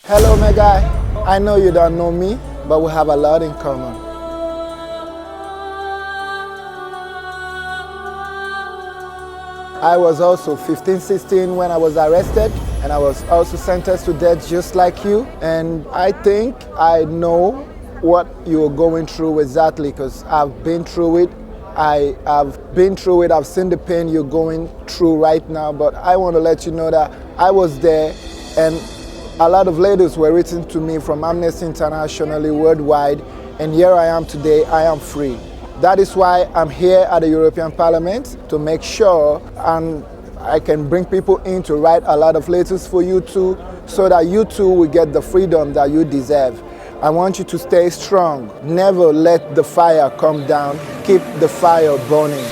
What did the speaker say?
Hello, my guy. I know you don't know me, but we have a lot in common. I was also 15, 16 when I was arrested, and I was also sentenced to death just like you. And I think I know what you're going through exactly because I've been through it. I've seen the pain you're going through right now, but I want to let you know that I was there, and a lot of letters were written to me from Amnesty International worldwide, and here I am today. I am free. That is why I'm here at the European Parliament, to make sure and I can bring people in to write a lot of letters for you too, so that you too will get the freedom that you deserve. I want you to stay strong. Never let the fire come down. Keep the fire burning.